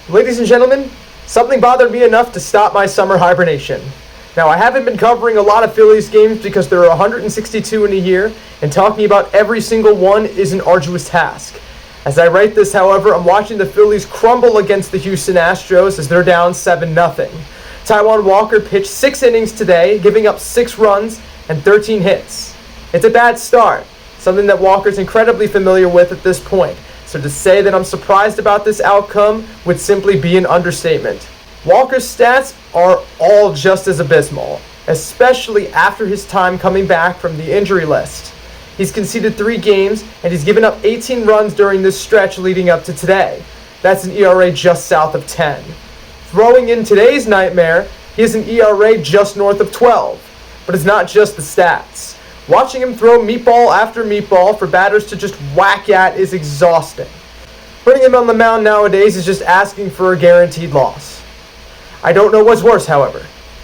Ladies and gentlemen, something bothered me enough to stop my summer hibernation. Now, I haven't been covering a lot of Phillies games because there are 162 in a year, and talking about every single one is an arduous task. As I write this, however, I'm watching the Phillies crumble against the Houston Astros as they're down 7-0. Taijuan Walker pitched 6 innings today, giving up 6 runs and 13 hits. It's a bad start, something that Walker's incredibly familiar with at this point, so to say that I'm surprised about this outcome would simply be an understatement. Walker's stats are all just as abysmal, especially after his time coming back from the injury list. He's conceded 3 games, and he's given up 18 runs during this stretch leading up to today. That's an ERA just south of 10. Throwing in today's nightmare, he has an ERA just north of 12. But it's not just the stats. Watching him throw meatball after meatball for batters to just whack at is exhausting. Putting him on the mound nowadays is just asking for a guaranteed loss. I don't know what's worse, however.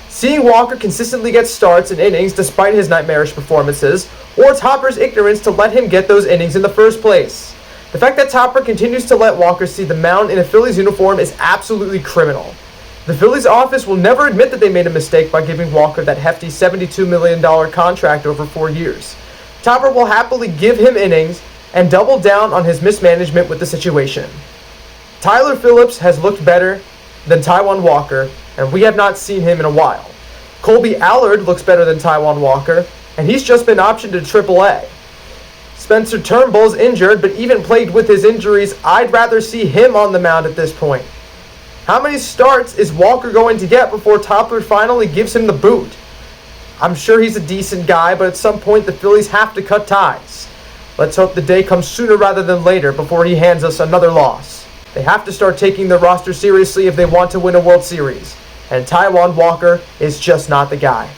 Seeing Walker consistently get starts and innings despite his nightmarish performances, or Topper's ignorance to let him get those innings in the first place. The fact that Topper continues to let Walker see the mound in a Phillies uniform is absolutely criminal. The Phillies office will never admit that they made a mistake by giving Walker that hefty $72 million contract over 4 years. Topper will happily give him innings and double down on his mismanagement with the situation. Tyler Phillips has looked better than Taijuan Walker, and we have not seen him in a while. Colby Allard looks better than Taijuan Walker, and he's just been optioned to AAA. Spencer Turnbull's injured, but even played with his injuries, I'd rather see him on the mound at this point. How many starts is Walker going to get before Topper finally gives him the boot? I'm sure he's a decent guy, but at some point the Phillies have to cut ties. Let's hope the day comes sooner rather than later before he hands us another loss. They have to start taking their roster seriously if they want to win a World Series, and Taijuan Walker is just not the guy.